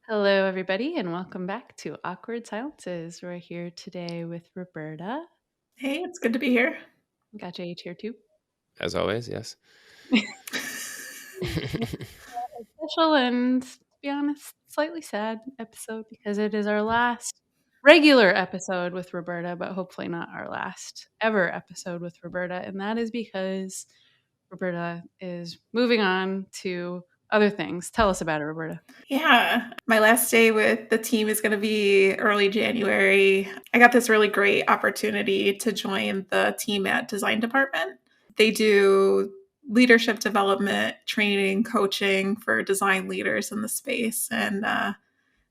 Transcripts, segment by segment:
Hello, everybody, and welcome back to Awkward Silences. We're here today with Roberta. Hey, it's good to be here. Got JH here too. As always, yes. A special and, to be honest, slightly sad episode because it is our last regular episode with Roberta, but hopefully not our last ever episode with Roberta. And that is because Roberta is moving on to other things. Tell us about it, Roberta. Yeah, my last day with the team is going to be early January. I got this really great opportunity to join the team at Design Department. They do leadership development, training, coaching for design leaders in the space. And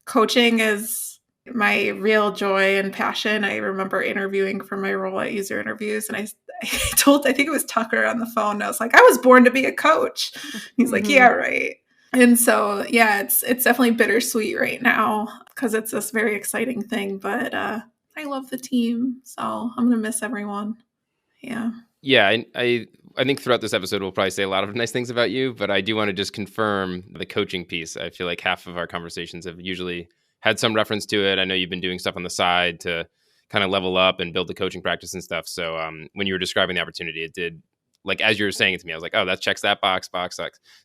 coaching is my real joy and passion. I remember interviewing for my role at User Interviews, and I think it was Tucker on the phone. I was like, I was born to be a coach. He's like, yeah, right. And so, yeah, it's definitely bittersweet right now because it's this very exciting thing. But I love the team, so I'm gonna miss everyone. Yeah. Yeah, I think throughout this episode we'll probably say a lot of nice things about you, but I do want to just confirm the coaching piece. I feel like half of our conversations have usually had some reference to it. I know you've been doing stuff on the side to kind of level up and build the coaching practice and stuff. So when you were describing the opportunity, it did, like as you were saying it to me, I was like, oh, that checks that box.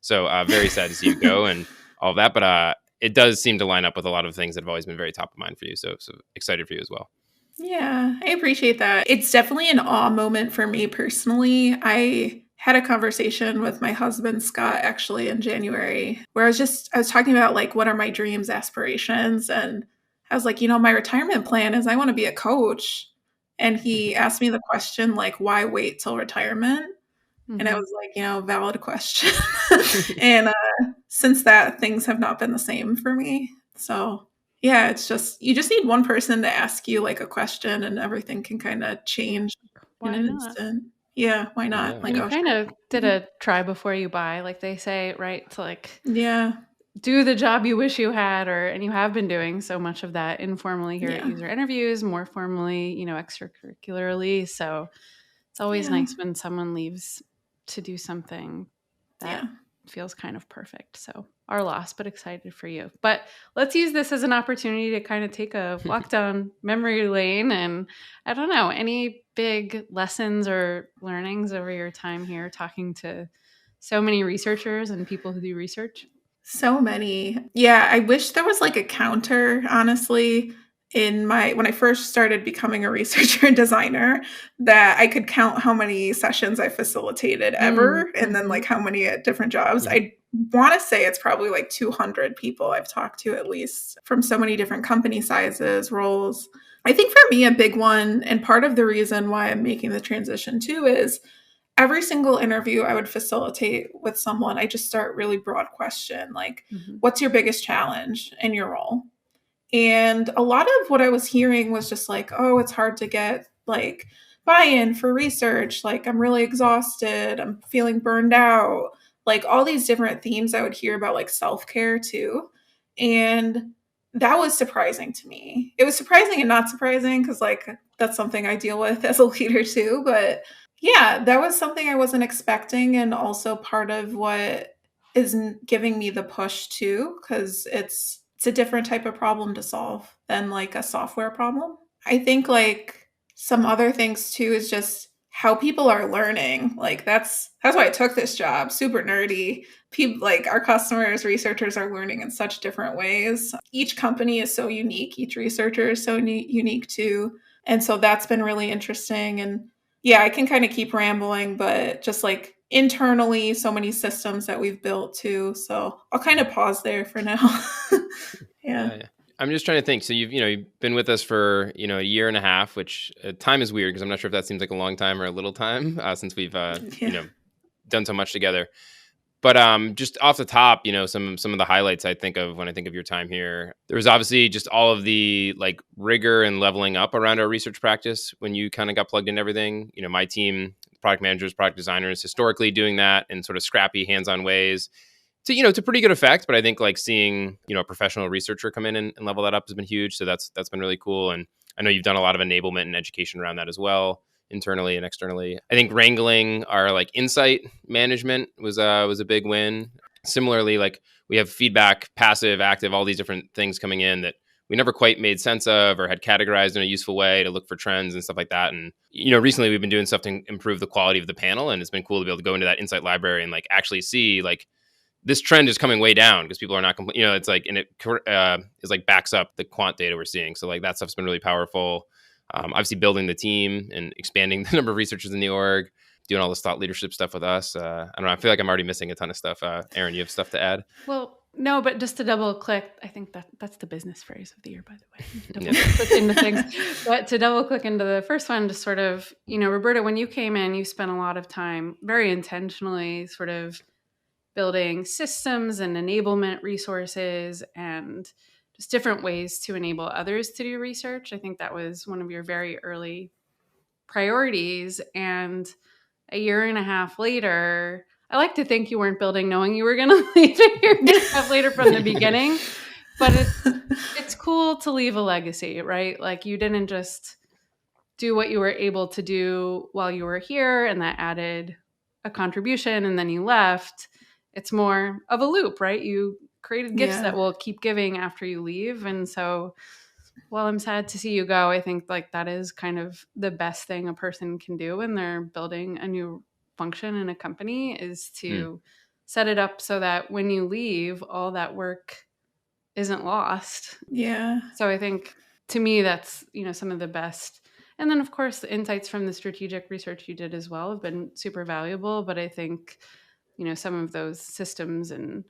So very sad to see you go and all of that, but it does seem to line up with a lot of things that have always been very top of mind for you. So excited for you as well. Yeah, I appreciate that. It's definitely an awe moment for me personally. I had a conversation with my husband, Scott, actually in January, where I was talking about like, what are my dreams, aspirations? And I was like, my retirement plan is I want to be a coach. And he asked me the question, like, why wait till retirement? And I was like, valid question. And since that, things have not been the same for me. So yeah, you just need one person to ask you like a question and everything can kind of change in an instant. Yeah, why not? Yeah. Like, You kind of did a try before you buy, like they say, right? To like do the job you wish you had, and you have been doing so much of that informally here at User Interviews, more formally, extracurricularly. So it's always nice when someone leaves to do something that feels kind of perfect. So our loss, but excited for you. But let's use this as an opportunity to kind of take a walk down memory lane. And I don't know, any big lessons or learnings over your time here talking to so many researchers and people who do research? So many. Yeah, I wish there was like a counter, honestly, when I first started becoming a researcher and designer, that I could count how many sessions I facilitated ever and then like how many at different jobs. I want to say it's probably like 200 people I've talked to at least from so many different company sizes, roles. I think for me, a big one, and part of the reason why I'm making the transition too, is every single interview I would facilitate with someone, I just start really broad question, like, what's your biggest challenge in your role? And a lot of what I was hearing was just like, oh, it's hard to get like buy-in for research. Like, I'm really exhausted. I'm feeling burned out. Like all these different themes I would hear about, like self-care too. And that was surprising to me. It was surprising and not surprising because like that's something I deal with as a leader too. But yeah, that was something I wasn't expecting, and also part of what is giving me the push too, because it's a different type of problem to solve than like a software problem. I think like some other things too is just how people are learning. Like that's why I took this job. Super nerdy. People like our customers, researchers are learning in such different ways. Each company is so unique. Each researcher is so unique too. And so that's been really interesting. And yeah, I can kind of keep rambling, but just like internally, so many systems that we've built too. So I'll kind of pause there for now. Yeah. I'm just trying to think. So you've been with us for, a year and a half, which time is weird because I'm not sure if that seems like a long time or a little time since we've, done so much together. But just off the top, some of the highlights I think of when I think of your time here, there was obviously just all of the like rigor and leveling up around our research practice when you kind of got plugged into everything. My team, product managers, product designers, historically doing that in sort of scrappy, hands-on ways. To to pretty good effect, but I think like seeing a professional researcher come in and level that up has been huge. So that's been really cool, and I know you've done a lot of enablement and education around that as well, internally and externally. I think wrangling our like insight management was a big win. Similarly, like we have feedback, passive, active, all these different things coming in that we never quite made sense of or had categorized in a useful way to look for trends and stuff like that. And, recently we've been doing stuff to improve the quality of the panel, and it's been cool to be able to go into that insight library and like actually see like this trend is coming way down because people are not complete, it's like, and it is like backs up the quant data we're seeing. So like that stuff's been really powerful. Obviously building the team and expanding the number of researchers in the org, doing all this thought leadership stuff with us. I don't know. I feel like I'm already missing a ton of stuff. Erin, you have stuff to add? Well, no, but just to double click, I think that's the business phrase of the year, by the way. Double click into things. But to double click into the first one, just sort of, Roberta, when you came in, you spent a lot of time very intentionally sort of building systems and enablement resources and just different ways to enable others to do research. I think that was one of your very early priorities. And a year and a half later, I like to think you weren't building knowing you were going to leave a year and a half later from the beginning, but it's cool to leave a legacy, right? Like you didn't just do what you were able to do while you were here and that added a contribution and then you left. It's more of a loop, right? You created gifts that will keep giving after you leave. And so while I'm sad to see you go, I think like that is kind of the best thing a person can do when they're building a new function in a company is to set it up so that when you leave, all that work isn't lost. Yeah. So I think to me, that's, some of the best. And then of course the insights from the strategic research you did as well have been super valuable. But I think, some of those systems and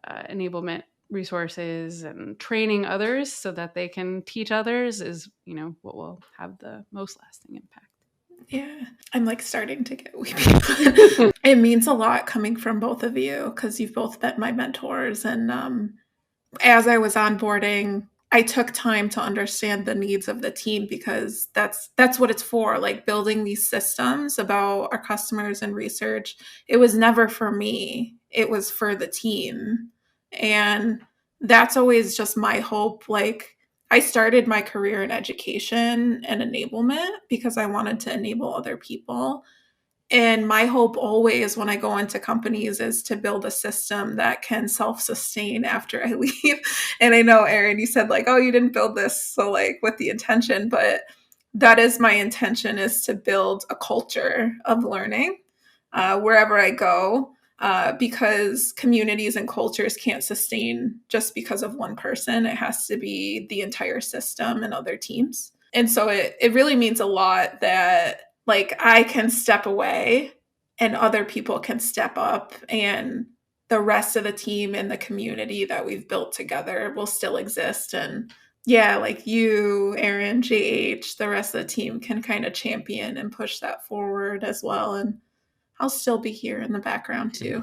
enablement resources and training others so that they can teach others is, what will have the most lasting impact. Yeah, I'm like starting to get weepy. It means a lot coming from both of you because you've both been my mentors. And as I was onboarding, I took time to understand the needs of the team because that's what it's for, like building these systems about our customers and research. It was never for me. It was for the team. And that's always just my hope. Like I started my career in education and enablement because I wanted to enable other people. And my hope always when I go into companies is to build a system that can self-sustain after I leave. And I know, Erin, you said like, oh, you didn't build this. So like with the intention, but that is my intention, is to build a culture of learning wherever I go, because communities and cultures can't sustain just because of one person. It has to be the entire system and other teams. And so it really means a lot that like I can step away and other people can step up and the rest of the team and the community that we've built together will still exist. And yeah, like you, Erin, JH, the rest of the team can kind of champion and push that forward as well. And I'll still be here in the background too.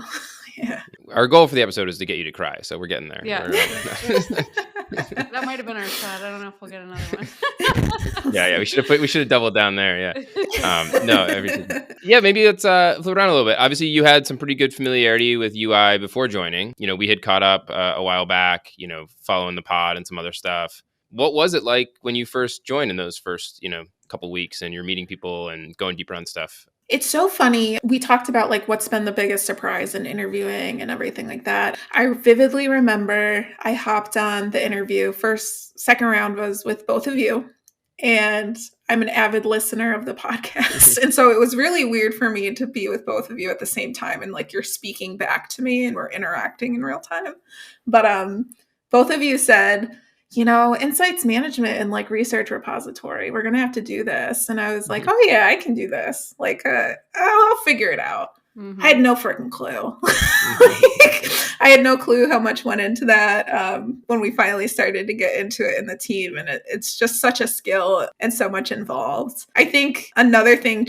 Yeah. Our goal for the episode is to get you to cry. So we're getting there. Yeah. That might have been our shot. I don't know if we'll get another one. Yeah. We should have doubled down there. Yeah. No, everything. Yeah. Maybe let's flip around a little bit. Obviously you had some pretty good familiarity with UI before joining. We had caught up a while back, following the pod and some other stuff. What was it like when you first joined in those first, couple weeks and you're meeting people and going deeper on stuff? It's so funny. We talked about like what's been the biggest surprise in interviewing and everything like that. I vividly remember I hopped on the interview. Second round was with both of you. And I'm an avid listener of the podcast. And so it was really weird for me to be with both of you at the same time. And like you're speaking back to me and we're interacting in real time. But both of you said, insights management and like research repository, we're going to have to do this. And I was like, oh yeah, I can do this. Like, I'll figure it out. I had no freaking clue. I had no clue how much went into that when we finally started to get into it in the team. And it's just such a skill and so much involved. I think another thing,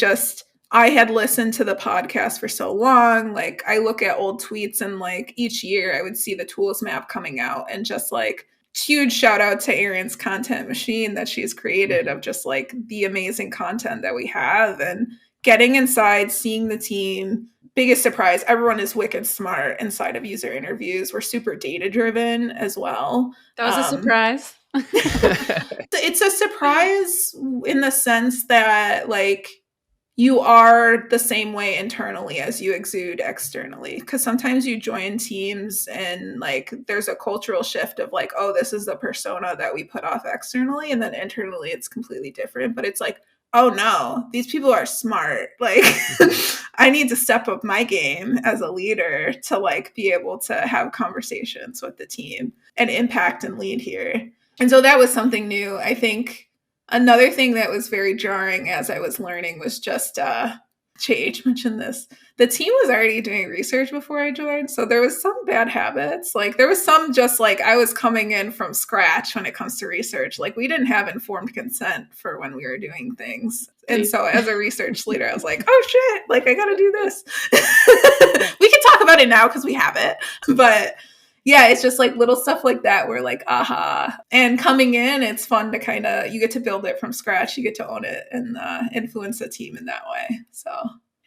I had listened to the podcast for so long. Like I look at old tweets and like each year I would see the tools map coming out and just like, huge shout out to Erin's content machine that she's created of just like the amazing content that we have and getting inside, seeing the team. Biggest surprise, everyone is wicked smart inside of user interviews. We're super data driven as well. That was a surprise. It's a surprise in the sense that like you are the same way internally as you exude externally. Because sometimes you join teams and like there's a cultural shift of like, oh, this is the persona that we put off externally, and then internally it's completely different. But it's like, oh no, these people are smart. Like I need to step up my game as a leader to like be able to have conversations with the team and impact and lead here. And so that was something new. I think another thing that was very jarring as I was learning was just, JH mentioned this. The team was already doing research before I joined. So there was some bad habits. Like there was some just like I was coming in from scratch when it comes to research. Like we didn't have informed consent for when we were doing things. And so as a research leader, I was like, oh shit, like I got to do this. We can talk about it now because we have it. But yeah, it's just like little stuff like that where like, aha. And coming in, it's fun to kind of, you get to build it from scratch. You get to own it and influence the team in that way. So,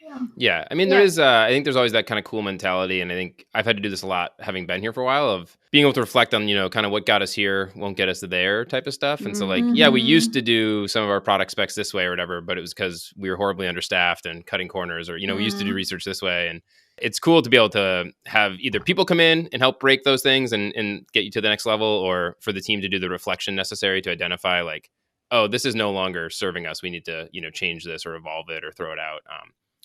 yeah. Yeah. I mean, there is, I think there's always that kind of cool mentality. And I think I've had to do this a lot having been here for a while of being able to reflect on, kind of what got us here won't get us there type of stuff. And so like, yeah, we used to do some of our product specs this way or whatever, but it was because we were horribly understaffed and cutting corners or, we used to do research this way. And it's cool to be able to have either people come in and help break those things and get you to the next level, or for the team to do the reflection necessary to identify like, oh, this is no longer serving us. We need to, change this or evolve it or throw it out.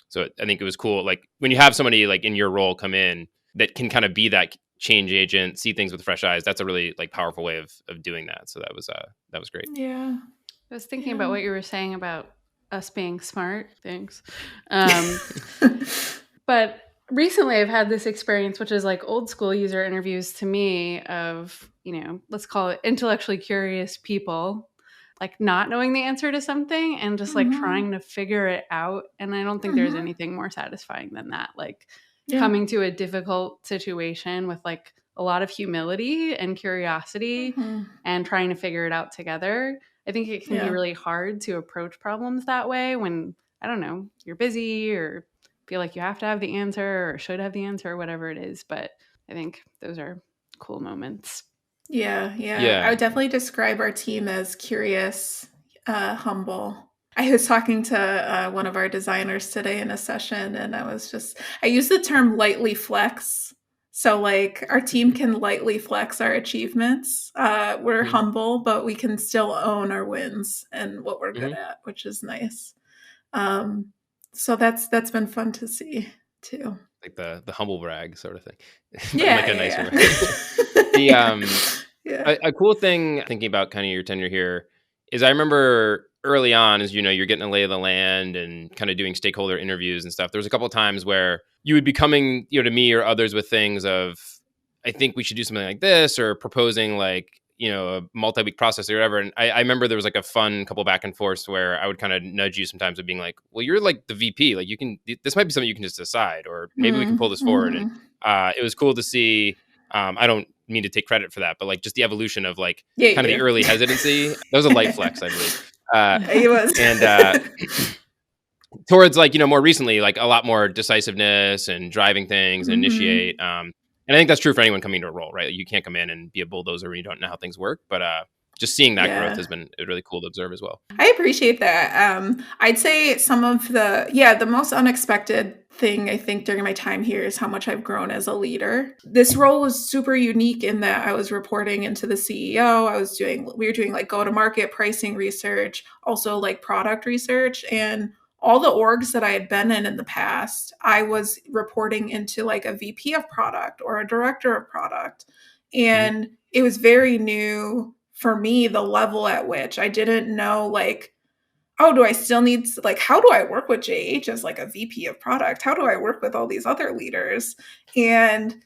So I think it was cool. Like when you have somebody like in your role come in that can kind of be that change agent, see things with fresh eyes. That's a really like powerful way of doing that. So that was great. Yeah. I was thinking about what you were saying about us being smart. Thanks. But recently I've had this experience, which is like old school user interviews to me of, let's call it intellectually curious people, like not knowing the answer to something and just like trying to figure it out. And I don't think there's anything more satisfying than that. Like coming to a difficult situation with like a lot of humility and curiosity and trying to figure it out together. I think it can be really hard to approach problems that way when, I don't know, you're busy or feel like you have to have the answer or should have the answer or whatever it is. But I think those are cool moments. Yeah. I would definitely describe our team as curious, humble. I was talking to one of our designers today in a session, and I use the term lightly flex. So like our team can lightly flex our achievements. We're humble, but we can still own our wins and what we're good at, which is nice. So that's been fun to see too. Like the humble brag sort of thing. Yeah. Like a nicer way. A cool thing thinking about kind of your tenure here is I remember early on, as you're getting a lay of the land and kind of doing stakeholder interviews and stuff. There was a couple of times where you would be coming, to me or others with things of, I think we should do something like this, or proposing like, a multi-week process or whatever. And I remember there was like a fun couple back and forths where I would kind of nudge you sometimes of being like, well, you're like the VP, like this might be something you can just decide, or maybe we can pull this forward. And it was cool to see. I don't mean to take credit for that, but like just the evolution of like kind of the early hesitancy. That was a light flex, I believe. It was. And towards like, more recently, like a lot more decisiveness and driving things and initiate. And I think that's true for anyone coming into a role, right? You can't come in and be a bulldozer when you don't know how things work. But just seeing that growth has been really cool to observe as well. I appreciate that. I'd say some of the most unexpected thing I think during my time here is how much I've grown as a leader. This role was super unique in that I was reporting into the CEO. We were doing like go-to-market pricing research, also like product research, and all the orgs that I had been in the past, I was reporting into like a VP of product or a director of product. And it was very new for me, the level at which I didn't know like, oh, do I still need, like, how do I work with JH as like a VP of product? How do I work with all these other leaders? And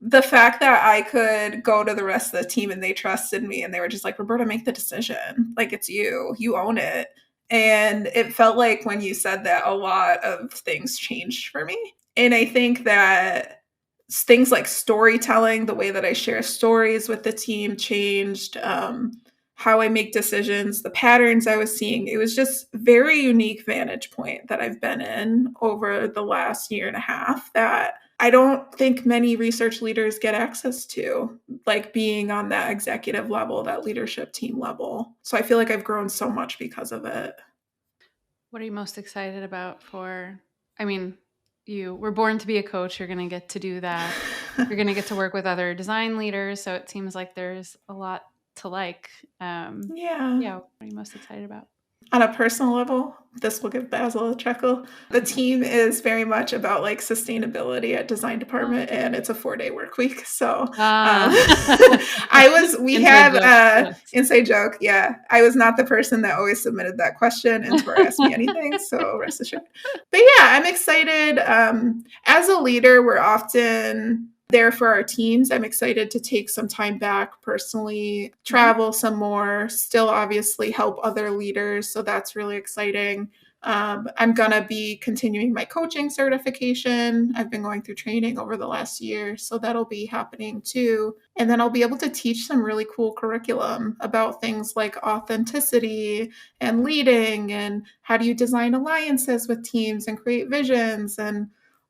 the fact that I could go to the rest of the team and they trusted me and they were just like, Roberta, make the decision. Like, it's you own it. And it felt like when you said that, a lot of things changed for me. And I think that things like storytelling, the way that I share stories with the team changed, how I make decisions, the patterns I was seeing. It was just very unique vantage point that I've been in over the last year and a half that I don't think many research leaders get access to, like being on that executive level, that leadership team level. So I feel like I've grown so much because of it. What are you most excited about you were born to be a coach. You're going to get to do that. You're going to get to work with other design leaders. So it seems like there's a lot to like. Yeah. What are you most excited about? On a personal level, this will give Basil a chuckle. The team is very much about like sustainability at design department, and it's a 4-day work week. So inside joke. Yeah. I was not the person that always submitted that question and never asked me anything. So rest assured. But yeah, I'm excited. As a leader, we're often there for our teams. I'm excited to take some time back personally, travel some more, still obviously help other leaders. So that's really exciting. I'm going to be continuing my coaching certification. I've been going through training over the last year, so that'll be happening too. And then I'll be able to teach some really cool curriculum about things like authenticity and leading and how do you design alliances with teams and create visions and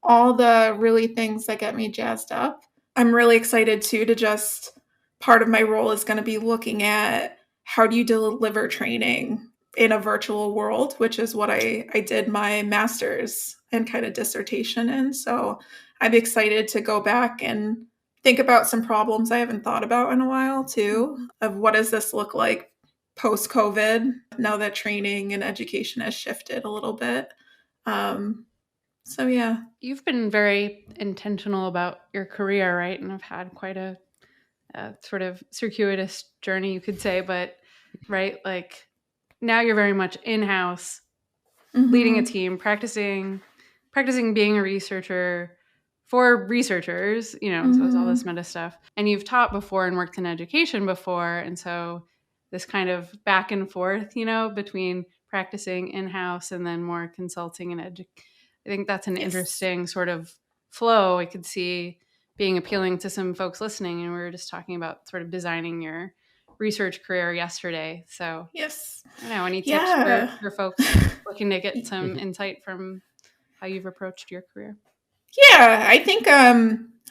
all the really things that get me jazzed up. I'm really excited too to just, part of my role is going to be looking at how do you deliver training in a virtual world, which is what I did my master's and kind of dissertation in. So I'm excited to go back and think about some problems I haven't thought about in a while too, of what does this look like post-COVID, now that training and education has shifted a little bit. So yeah. You've been very intentional about your career, right? And have had quite a sort of circuitous journey, you could say, but right, like now you're very much in-house, leading a team, practicing being a researcher for researchers, so it's all this meta stuff. And you've taught before and worked in education before. And so this kind of back and forth, between practicing in-house and then more consulting and I think that's an interesting sort of flow. I could see being appealing to some folks listening. And we were just talking about sort of designing your research career yesterday. So yes, I don't know, any tips for folks looking to get some insight from how you've approached your career? Yeah, I think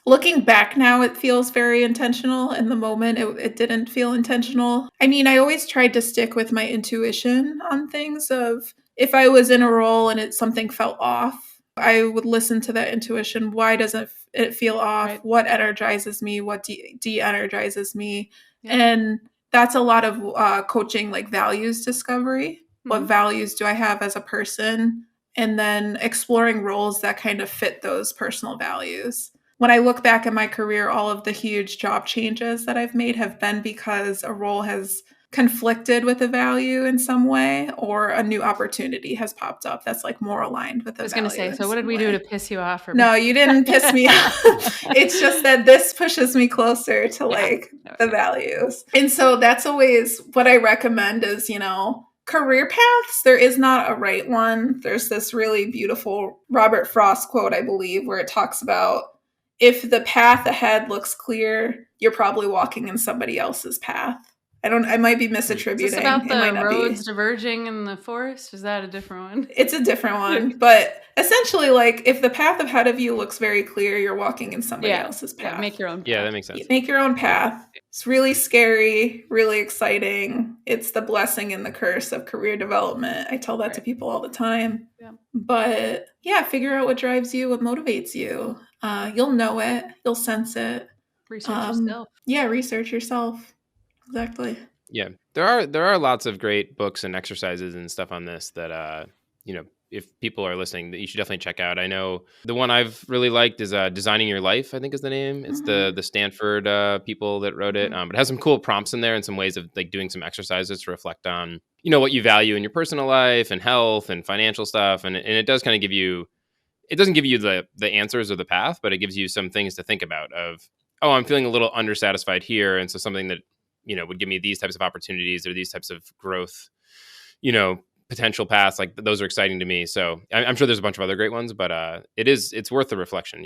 looking back now, it feels very intentional. In the moment, it didn't feel intentional. I mean, I always tried to stick with my intuition on things of if I was in a role and something felt off, I would listen to that intuition. Why doesn't it feel off? Right. What energizes me? What de-energizes me? Yeah. And that's a lot of coaching, like values discovery. Mm-hmm. What values do I have as a person? And then exploring roles that kind of fit those personal values. When I look back at my career, all of the huge job changes that I've made have been because a role has conflicted with a value in some way, or a new opportunity has popped up that's like more aligned with the value. I was going to say, so what did we do to piss you off? No, you didn't piss me off. It's just that this pushes me closer to the values. And so that's always what I recommend is, career paths. There is not a right one. There's this really beautiful Robert Frost quote, I believe, where it talks about if the path ahead looks clear, you're probably walking in somebody else's path. I might be misattributing. Is this about the roads diverging in the forest? Is that a different one? It's a different one. But essentially, like, if the path ahead of you looks very clear, you're walking in somebody else's path. Yeah, make your own path. Yeah, that makes sense. Make your own path. It's really scary, really exciting. It's the blessing and the curse of career development. I tell that to people all the time. Yeah. But yeah, figure out what drives you, what motivates you. You'll know it. You'll sense it. Research yourself. Yeah, research yourself. Exactly. Yeah. There are lots of great books and exercises and stuff on this that, if people are listening, that you should definitely check out. I know the one I've really liked is Designing Your Life, I think is the name. It's the Stanford people that wrote it. But it has some cool prompts in there and some ways of like doing some exercises to reflect on, what you value in your personal life and health and financial stuff. And it does kind of give you, it doesn't give you the answers or the path, but it gives you some things to think about of, oh, I'm feeling a little undersatisfied here. And so something that, would give me these types of opportunities or these types of growth, potential paths, like those are exciting to me. So I'm sure there's a bunch of other great ones, but it's worth the reflection.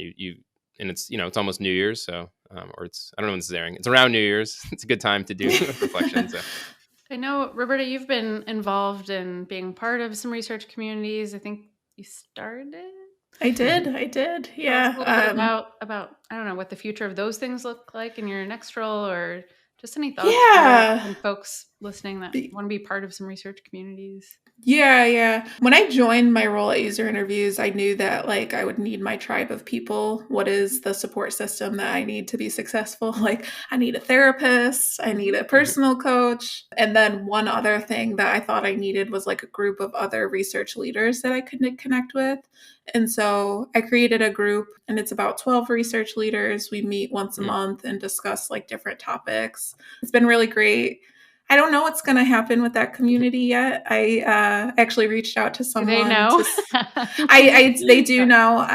And it's, it's almost New Year's. So, or it's, I don't know when this is airing. It's around New Year's. It's a good time to do reflection. So. I know, Roberta, you've been involved in being part of some research communities. I think you started. I did. Yeah. About, I don't know, what the future of those things look like in your next role, or just any thoughts on folks listening that want to be part of some research communities? Yeah. When I joined my role at User Interviews, I knew that like I would need my tribe of people. What is the support system that I need to be successful? Like I need a therapist, I need a personal coach. And then one other thing that I thought I needed was like a group of other research leaders that I could connect with. And so I created a group, and it's about 12 research leaders. We meet once a month and discuss like different topics. It's been really great. I don't know what's going to happen with that community yet. I actually reached out to someone. Do they know? They do know.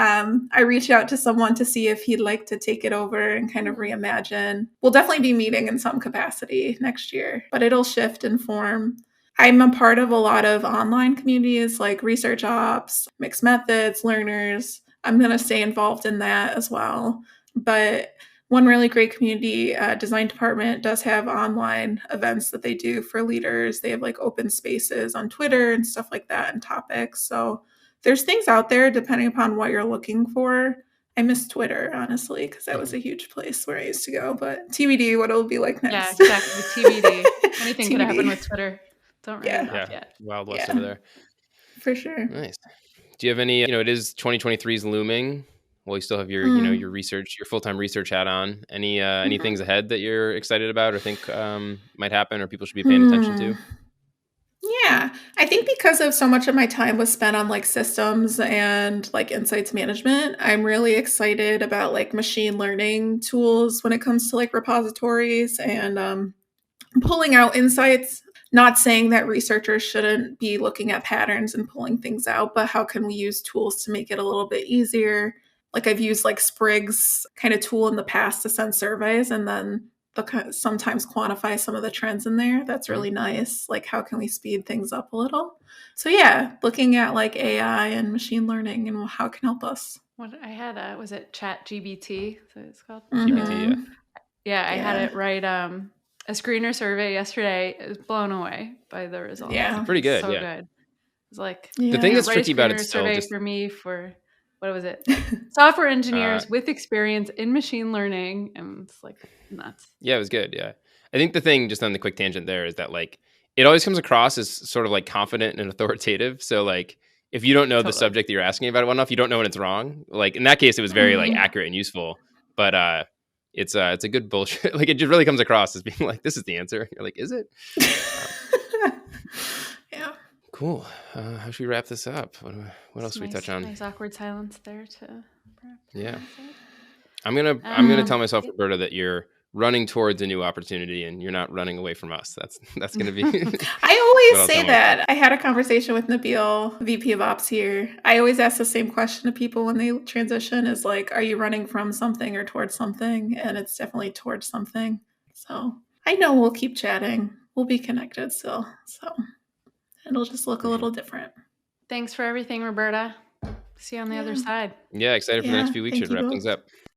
I reached out to someone to see if he'd like to take it over and kind of reimagine. We'll definitely be meeting in some capacity next year, but it'll shift in form. I'm a part of a lot of online communities like Research Ops, Mixed Methods, Learners. I'm going to stay involved in that as well. But one really great community design department does have online events that they do for leaders. They have like open spaces on Twitter and stuff like that and topics. So there's things out there depending upon what you're looking for. I miss Twitter, honestly, because that was a huge place where I used to go. But TBD, what it'll be like next. Yeah, exactly. TBD. Anything could happen with Twitter. Don't really know yet. Wild West over there. For sure. Nice. Do you have any, it is 2023's looming. Well, you still have your, your research, your full-time research hat on. Any things ahead that you're excited about or think might happen or people should be paying attention to? Yeah, I think because of so much of my time was spent on like systems and like insights management, I'm really excited about like machine learning tools when it comes to like repositories and pulling out insights. Not saying that researchers shouldn't be looking at patterns and pulling things out, but how can we use tools to make it a little bit easier? Like I've used like Sprig's kind of tool in the past to send surveys and then sometimes quantify some of the trends in there. That's really nice. Like how can we speed things up a little? So yeah, looking at like AI and machine learning and how it can help us. What I had, was it ChatGPT? Is that what it's called? GPT, yeah. I had it write a screener survey yesterday. I was blown away by the results. Yeah, pretty good. So good. It's like the thing that's tricky about it still survey for me for what was it? Software engineers with experience in machine learning, and it's like nuts. Yeah, it was good. Yeah, I think the thing, just on the quick tangent there, is that like it always comes across as sort of like confident and authoritative. So like if you don't know the subject that you're asking about it well enough, you don't know when it's wrong. Like in that case, it was very like accurate and useful. But it's a good bullshit. Like it just really comes across as being like, this is the answer. You're like, is it? Yeah. Cool. How should we wrap this up? What else should we touch on? Nice awkward silence there to wrap. Yeah. I'm gonna tell myself, Roberta, that you're running towards a new opportunity and you're not running away from us. That's gonna be. I always say that. I had a conversation with Nabil, VP of Ops here. I always ask the same question to people when they transition: is like, are you running from something or towards something? And it's definitely towards something. So I know we'll keep chatting. We'll be connected still. So it'll just look a little different. Thanks for everything, Roberta. See you on the other side. Yeah, excited for the next few weeks here to wrap things up.